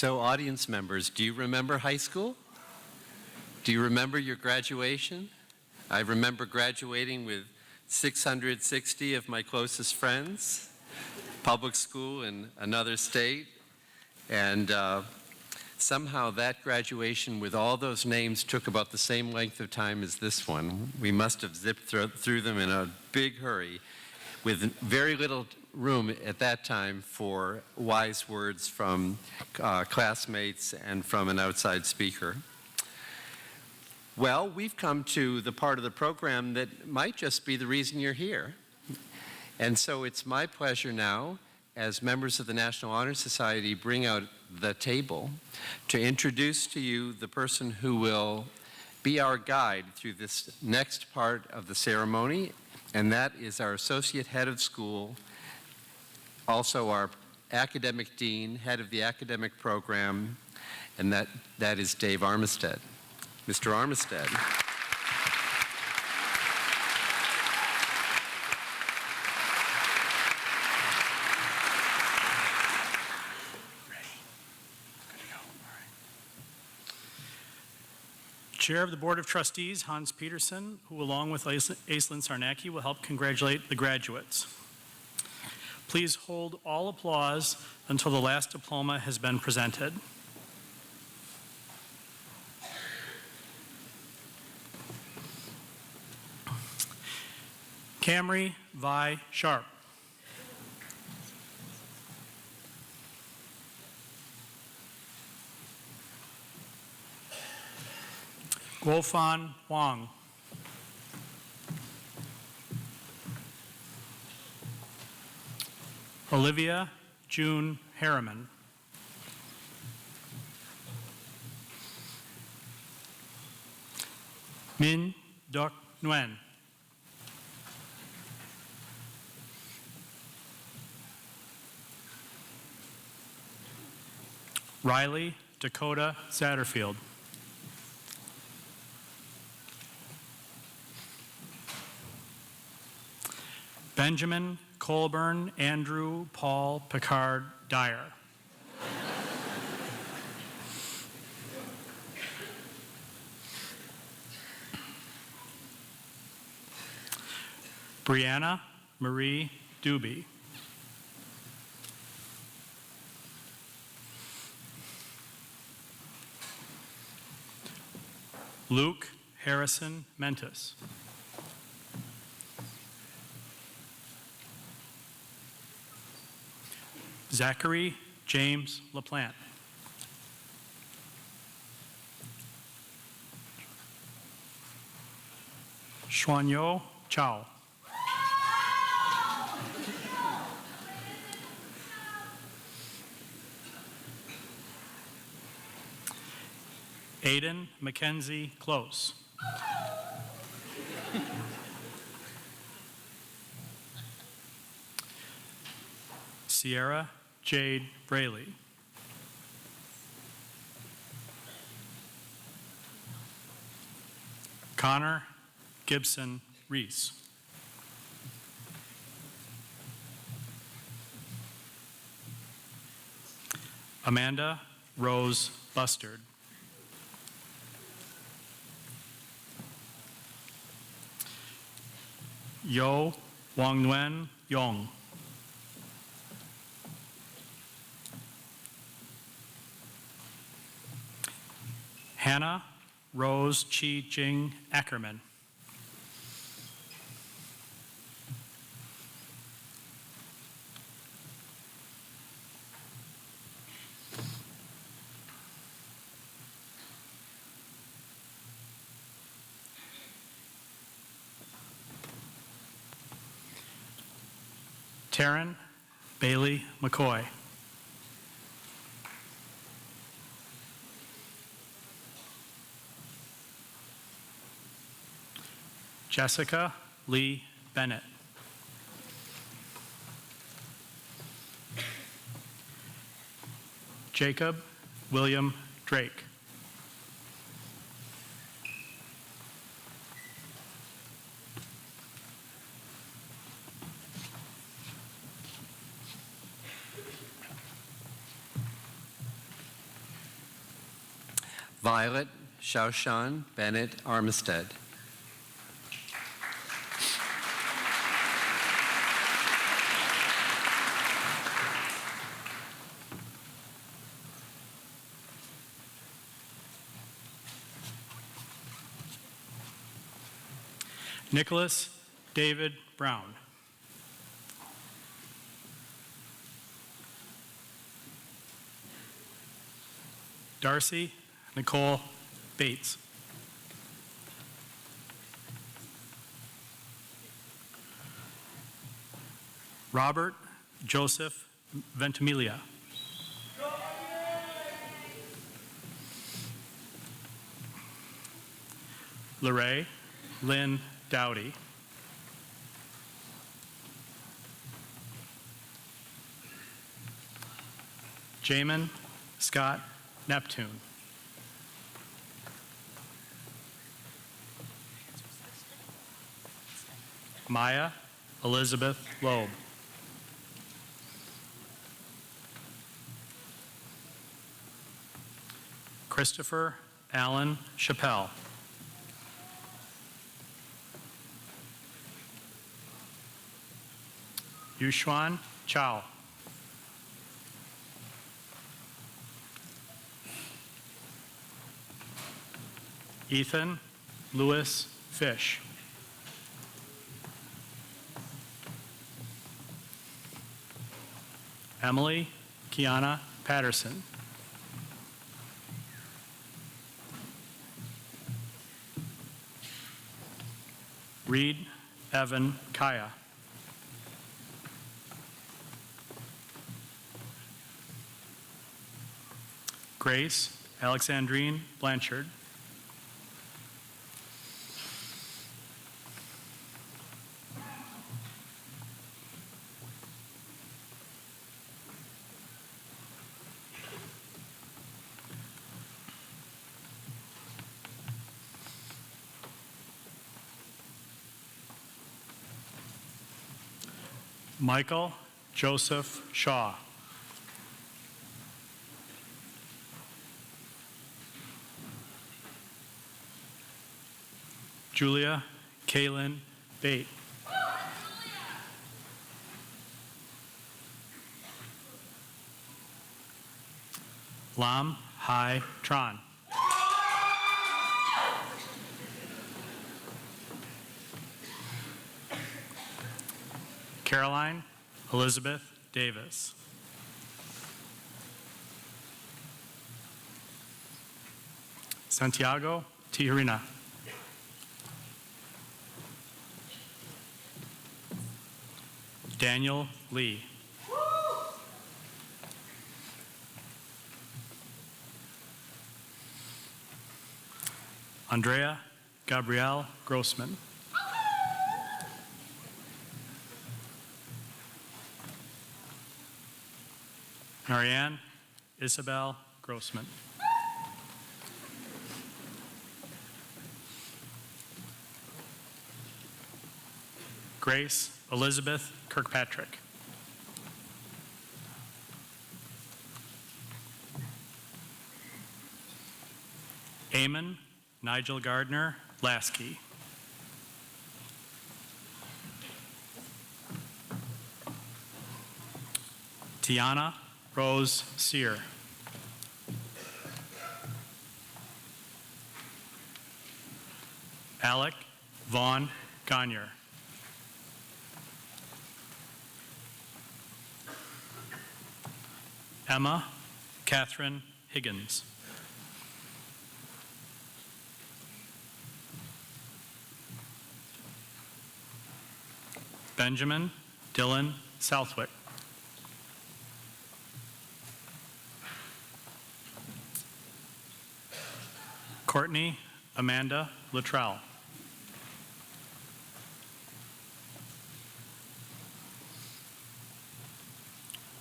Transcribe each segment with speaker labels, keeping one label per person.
Speaker 1: So audience members, do you remember high school? Do you remember your graduation? I remember graduating with 660 of my closest friends, public school in another state, and somehow that graduation with all those names took about the same length of time as this one. We must have zipped through them in a big hurry with very little room at that time for wise words from classmates and from an outside speaker. Well, we've come to the part of the program that might just be the reason you're here. And so it's my pleasure now, as members of the National Honor Society bring out the table, to introduce to you the person who will be our guide through this next part of the ceremony, and that is our Associate Head of School, also our Academic Dean, Head of the Academic Program, and that is Dave Armistead. Mr. Armistead.
Speaker 2: Chair of the Board of Trustees, Hans Peterson, who along with Aislinn Sarnacki will help congratulate the graduates. Please hold all applause until the last diploma has been presented. Camry Vi Sharp. Guofan Wang. Olivia June Harriman. Min Duc Nguyen. Riley Dakota Satterfield. Benjamin Colburn Andrew Paul Picard Dyer. Brianna Marie Doobie. Luke Harrison Mentis. Zachary James LaPlante. Xuanyo Chao. Aiden Mackenzie Close. Sierra Jade Braley. Connor Gibson Reese. Amanda Rose Bustard. Yo Wang Nguyen Yong. Hannah Rose Chi Jing Ackerman. Taryn Bailey McCoy. Jessica Lee Bennett. Jacob William Drake.
Speaker 1: Violet Shaoshan Bennett Armistead.
Speaker 2: Nicholas David Brown. Darcy Nicole Bates. Robert Joseph Ventimiglia. Lorraine Lynn Dowdy. Jamin Scott Neptune. Maya Elizabeth Loeb. Christopher Allen Chappelle. Yushuan Chow. Ethan Lewis Fish. Emily Kiana Patterson. Reed Evan Kaya. Grace Alexandrine Blanchard. Michael Joseph Shaw. Julia Kaylin Bate. Lam Hai Tran. Caroline Elizabeth Davis. Santiago Tijerina. Daniel Lee. Andrea Gabrielle Grossman. Marianne Isabel Grossman. Grace Elizabeth Kirkpatrick. Eamon Nigel Gardner Lasky. Tiana Rose Sear. Alec Vaughn Gagner. Emma Catherine Higgins. Benjamin Dylan Southwick. Courtney Amanda Luttrell.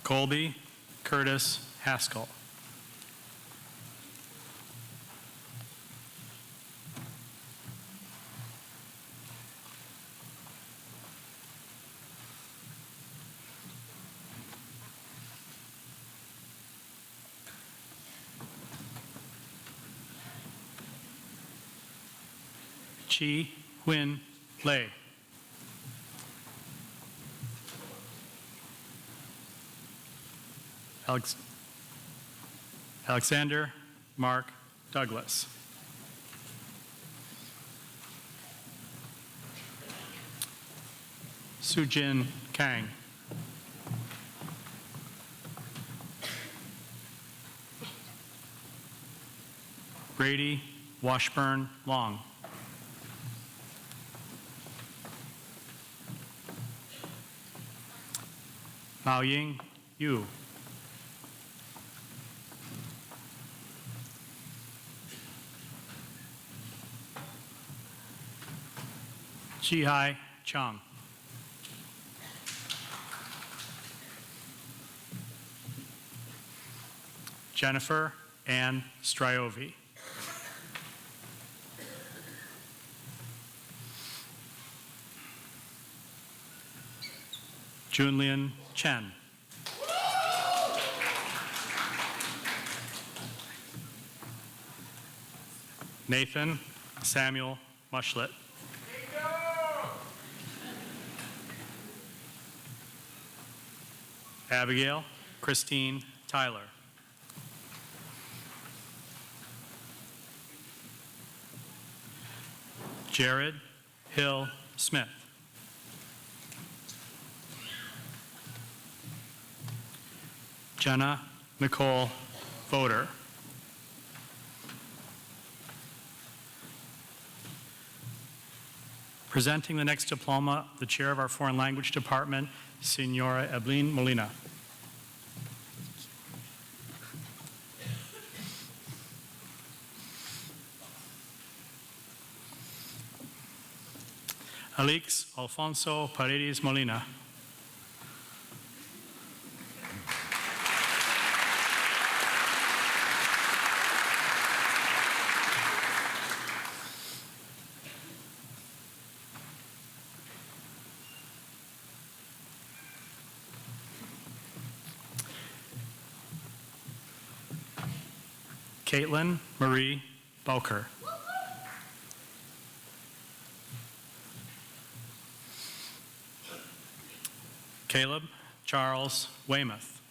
Speaker 2: Colby Curtis Haskell. Chi Huynh Lei. Alexander Mark Douglas. Sujin Kang. Brady Washburn Long. Maoying Yu. Chihai Chang. Jennifer Ann Striovi. Junlian Chen. Nathan Samuel Mushlet. Abigail Christine Tyler. Jared Hill Smith. Jenna Nicole Voder. Presenting the next diploma, the chair of our foreign language department, Senora Evelyn Molina. Alix Alfonso Paredes Molina. Caitlin Marie Bowker. Caleb Charles Weymouth.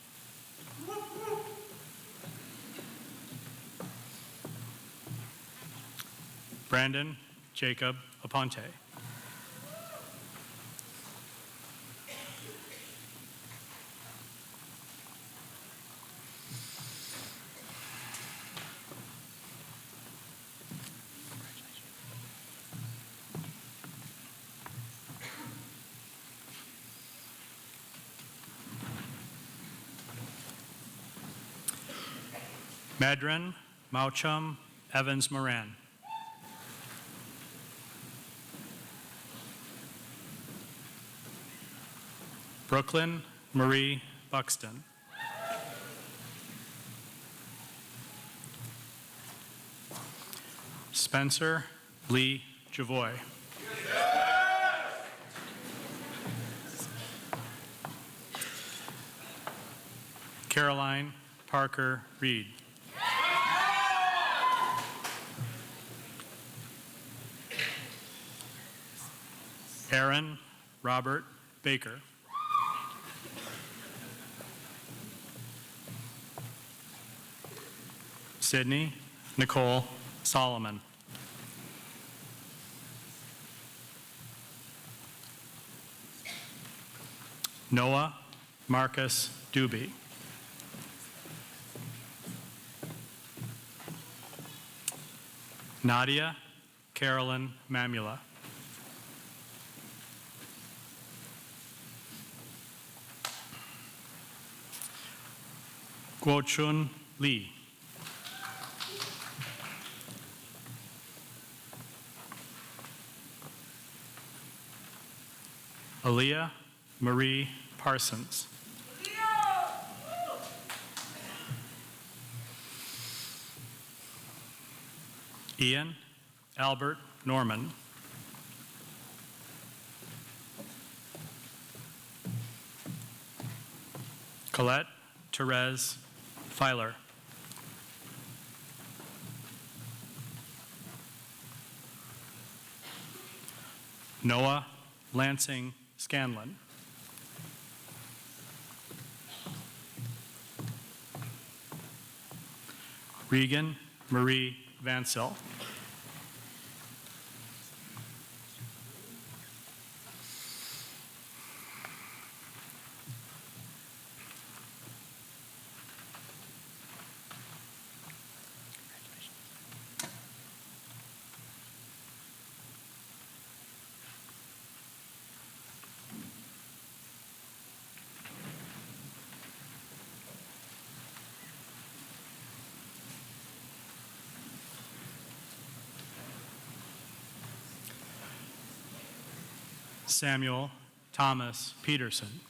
Speaker 2: Brandon Jacob Aponte. Madron Mauchum Evans Moran. Brooklyn Marie Buxton. Spencer Lee Javoy. Caroline Parker Reed. Aaron Robert Baker. Sydney Nicole Solomon. Noah Marcus Doobie. Nadia Carolyn Mamula. Guochun Lee. Aaliyah Marie Parsons. Ian Albert Norman. Colette Therese Filer. Noah Lansing Scanlon. Regan Marie Vansel. Samuel Thomas Peterson.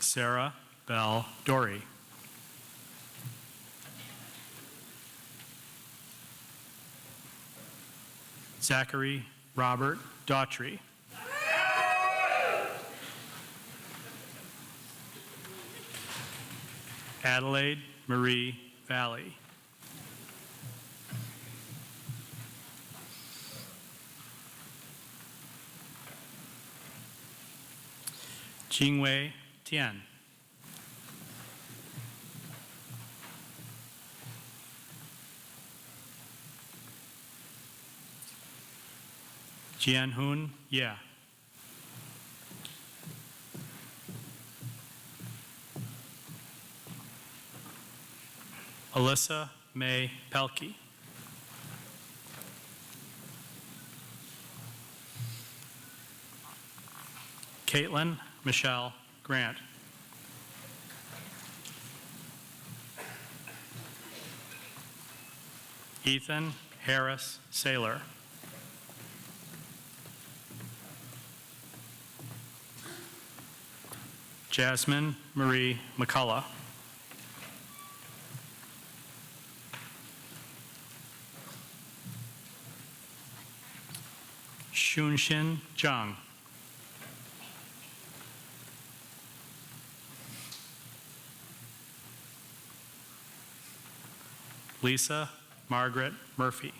Speaker 2: Sarah Bell Dory. Zachary Robert Daughtry. Adelaide Marie Valley. Jingwei Tian. Jianhun Ye. Alyssa May Pelkey. Caitlin Michelle Grant. Ethan Harris Saylor. Jasmine Marie McCullough. Shunshin Zhang. Lisa Margaret Murphy.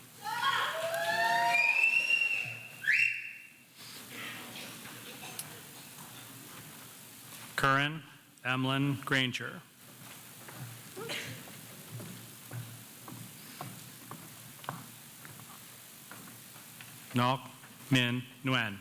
Speaker 2: Curran Emlyn Granger. Nok Min Nguyen.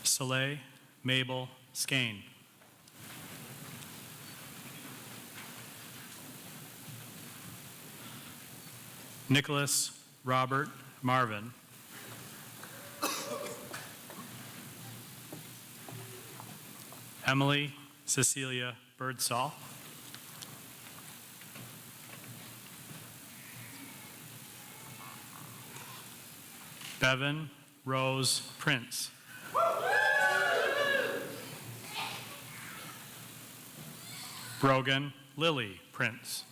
Speaker 2: Soleil Mabel Skane. Nicholas Robert Marvin. Emily Cecilia Birdsall. Bevan Rose Prince. Brogan Lily Prince.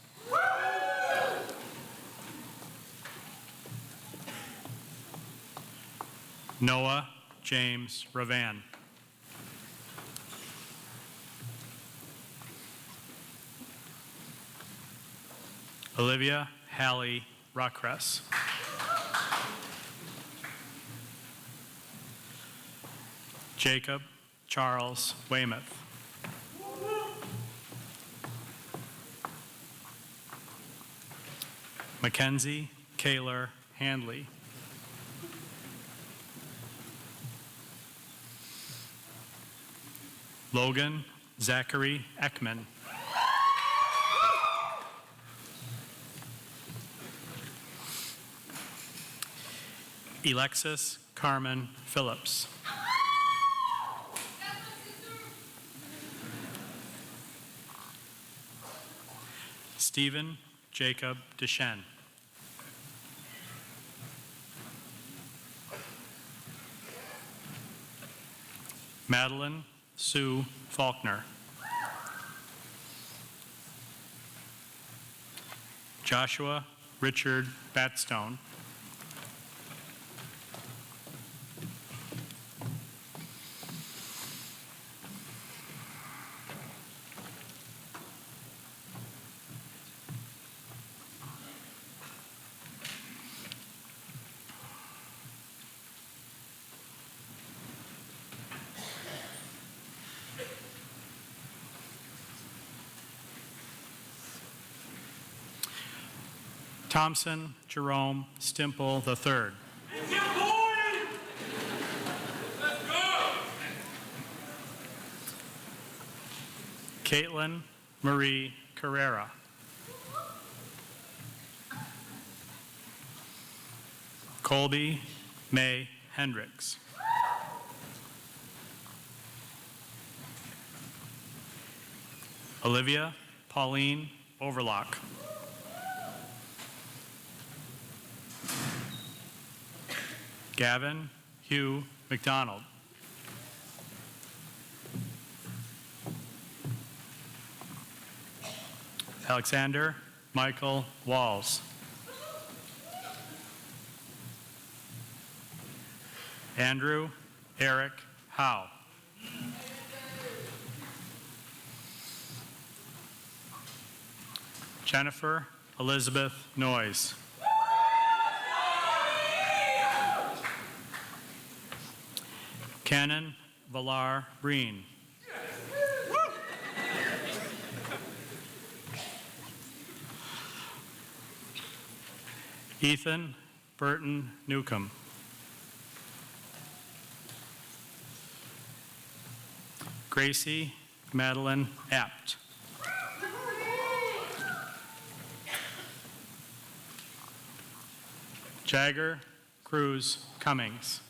Speaker 2: Noah James Ravan. Olivia Hallie Rockcress. Jacob Charles Weymouth. Mackenzie Kaler Handley. Logan Zachary Ekman. Alexis Carmen Phillips. Stephen Jacob Deschen. Madeline Sue Faulkner. Joshua Richard Batstone. Thompson Jerome Stimple III. Caitlin Marie Carrera. Colby May Hendricks. Olivia Pauline Overlock. Gavin Hugh McDonald. Alexander Michael Walls. Andrew Eric Howe. Jennifer Elizabeth Noyes. Canon Valar Breen. Ethan Burton Newcomb. Gracie Madeline Apt. Jagger Cruz Cummings.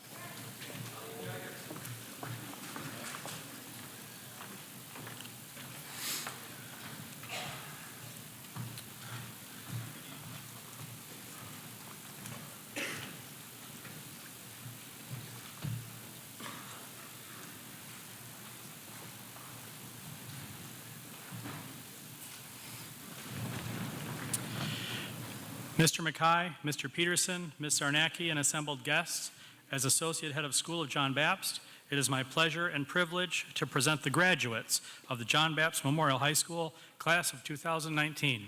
Speaker 2: Mr. Mackay, Mr. Peterson, Ms. Zarnacki, and assembled guests, as Associate Head of School of John Bapst, it is my pleasure and privilege to present the graduates of the John Bapst Memorial High School Class of 2019.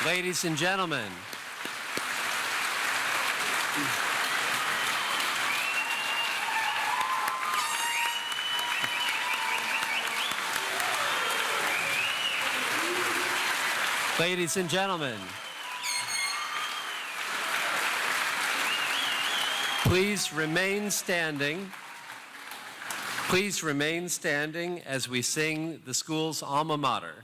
Speaker 1: Ladies and gentlemen, ladies and gentlemen, please remain standing. Please remain standing as we sing the school's alma mater.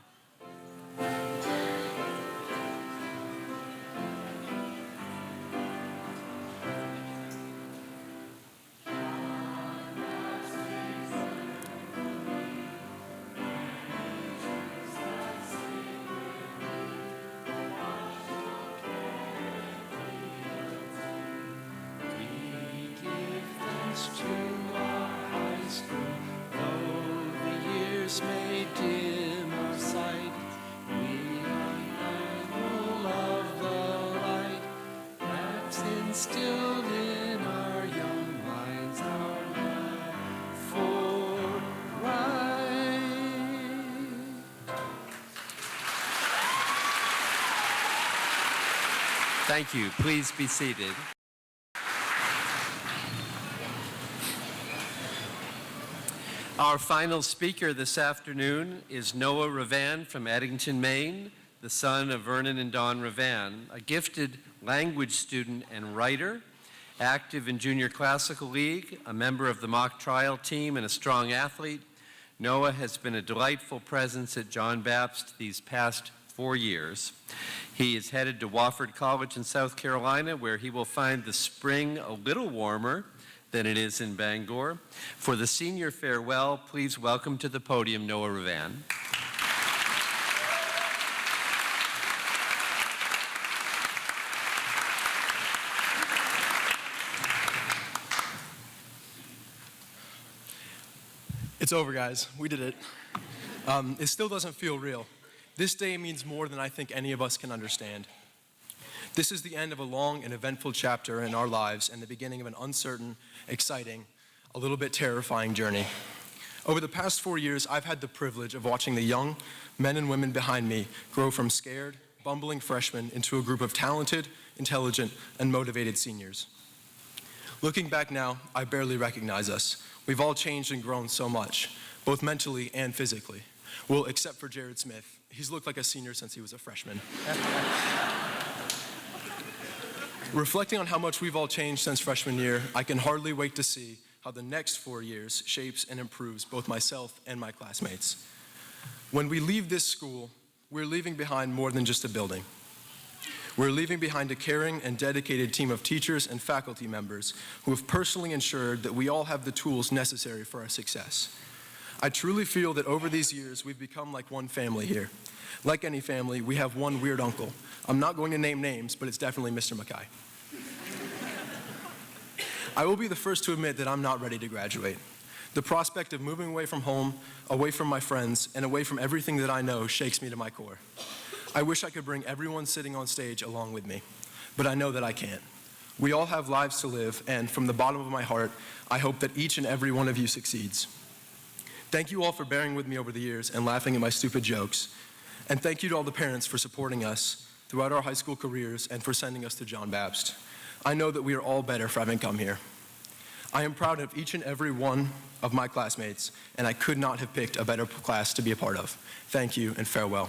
Speaker 1: May dim our sight, we Thank you. Please be seated. Our final speaker this afternoon is Noah Ravan from Eddington, Maine, the son of Vernon and Dawn Ravan, a gifted language student and writer, active in Junior Classical League, a member of the mock trial team, and a strong athlete. Noah has been a delightful presence at John Bapst these past 4 years. He is headed to Wofford College in South Carolina, where he will find the spring a little warmer than it is in Bangor. For the senior farewell, please welcome to the podium Noah Ravan.
Speaker 3: It's over, guys. We did it. It still doesn't feel real. This day means more than I think any of us can understand. This is the end of a long and eventful chapter in our lives and the beginning of an uncertain, exciting, a little bit terrifying journey. Over the past 4 years, I've had the privilege of watching the young men and women behind me grow from scared, bumbling freshmen into a group of talented, intelligent, and motivated seniors. Looking back now, I barely recognize us. We've all changed and grown so much, both mentally and physically. Well, except for Jared Smith. He's looked like a senior since he was a freshman. Reflecting on how much we've all changed since freshman year, I can hardly wait to see how the next 4 years shapes and improves both myself and my classmates. When we leave this school, we're leaving behind more than just a building. We're leaving behind a caring and dedicated team of teachers and faculty members who have personally ensured that we all have the tools necessary for our success. I truly feel that over these years, we've become like one family here. Like any family, we have one weird uncle. I'm not going to name names, but it's definitely Mr. Mackay. I will be the first to admit that I'm not ready to graduate. The prospect of moving away from home, away from my friends, and away from everything that I know shakes me to my core. I wish I could bring everyone sitting on stage along with me, but I know that I can't. We all have lives to live, and from the bottom of my heart, I hope that each and every one of you succeeds. Thank you all for bearing with me over the years and laughing at my stupid jokes. And thank you to all the parents for supporting us throughout our high school careers and for sending us to John Bapst. I know that we are all better for having come here. I am proud of each and every one of my classmates, and I could not have picked a better class to be a part of. Thank you and farewell.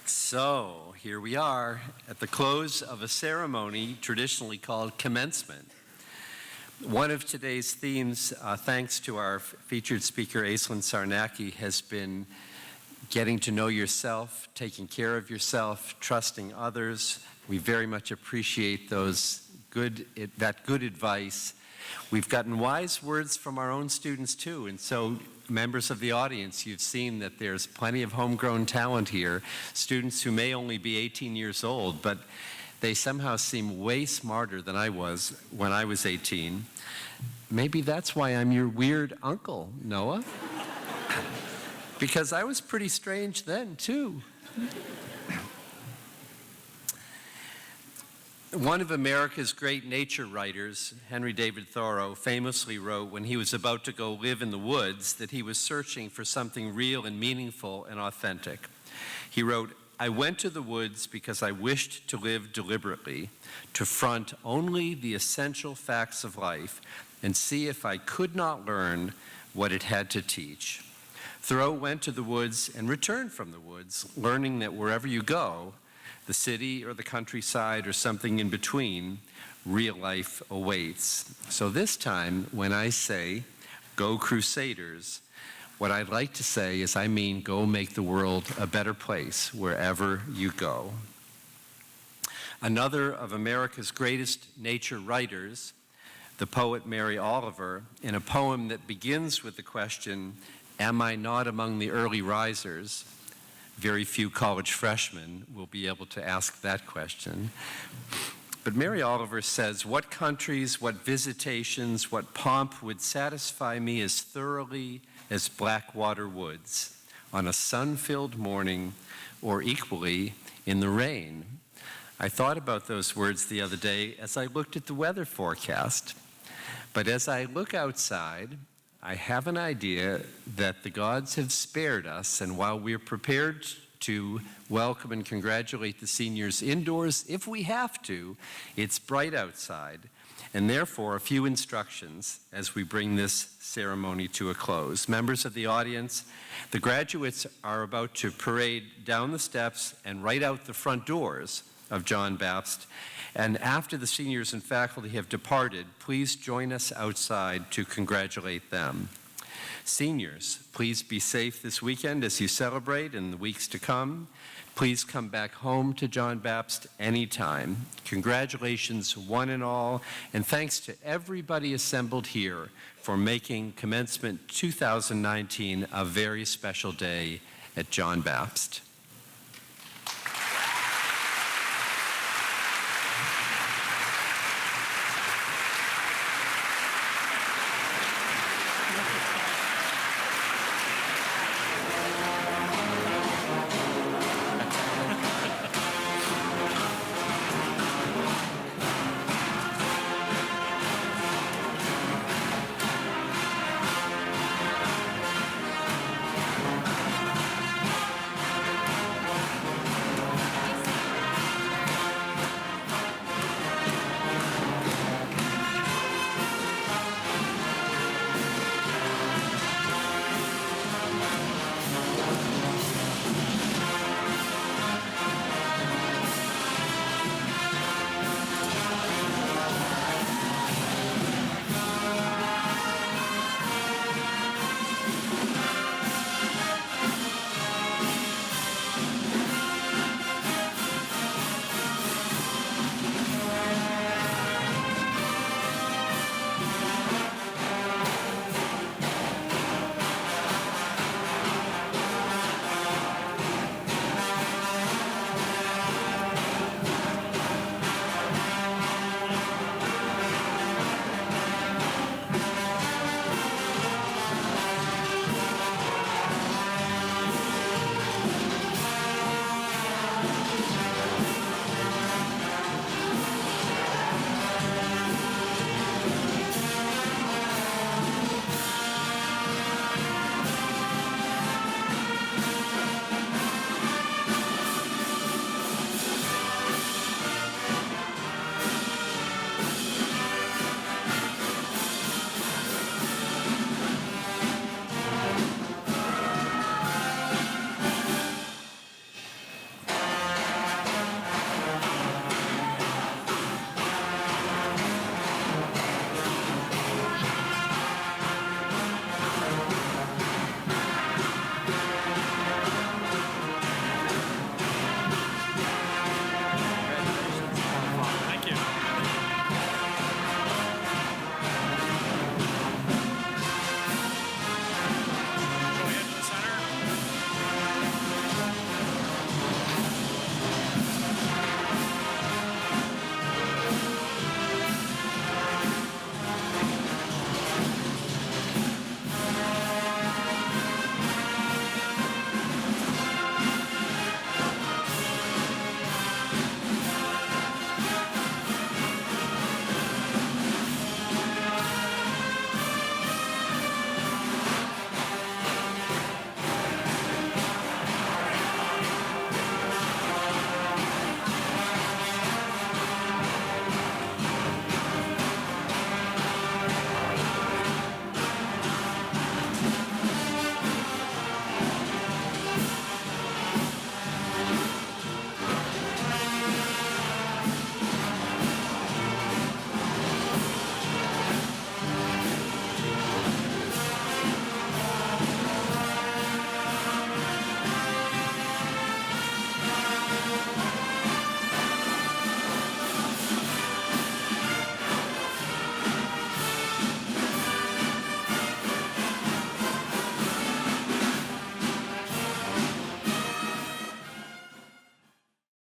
Speaker 1: So, here we are at the close of a ceremony traditionally called commencement. One of today's themes, thanks to our featured speaker, Aislinn Sarnacki, has been getting to know yourself, taking care of yourself, trusting others. We very much appreciate that good advice. We've gotten wise words from our own students too, and so members of the audience, you've seen that there's plenty of homegrown talent here, students who may only be 18 years old, but they somehow seem way smarter than I was when I was 18. Maybe that's why I'm your weird uncle, Noah. Because I was pretty strange then, too. One of America's great nature writers, Henry David Thoreau, famously wrote when he was about to go live in the woods that he was searching for something real and meaningful and authentic. He wrote, "I went to the woods because I wished to live deliberately, to front only the essential facts of life and see if I could not learn what it had to teach." Thoreau went to the woods and returned from the woods, learning that wherever you go, the city or the countryside or something in between, real life awaits. So this time, when I say, go Crusaders, what I'd like to say is I mean go make the world a better place wherever you go. Another of America's greatest nature writers, the poet Mary Oliver, in a poem that begins with the question, "Am I not among the early risers?" Very few college freshmen will be able to ask that question. But Mary Oliver says, "What countries, what visitations, what pomp would satisfy me as thoroughly as Blackwater woods on a sun-filled morning or equally in the rain? I thought about those words the other day as I looked at the weather forecast. But as I look outside, I have an idea that the gods have spared us, and while we're prepared to welcome and congratulate the seniors indoors, if we have to, it's bright outside. And therefore, a few instructions as we bring this ceremony to a close. Members of the audience, the graduates are about to parade down the steps and right out the front doors of John Bapst. And after the seniors and faculty have departed, please join us outside to congratulate them. Seniors, please be safe this weekend as you celebrate in the weeks to come. Please come back home to John Bapst anytime. Congratulations, one and all, and thanks to everybody assembled here for making Commencement 2019 a very special day at John Bapst.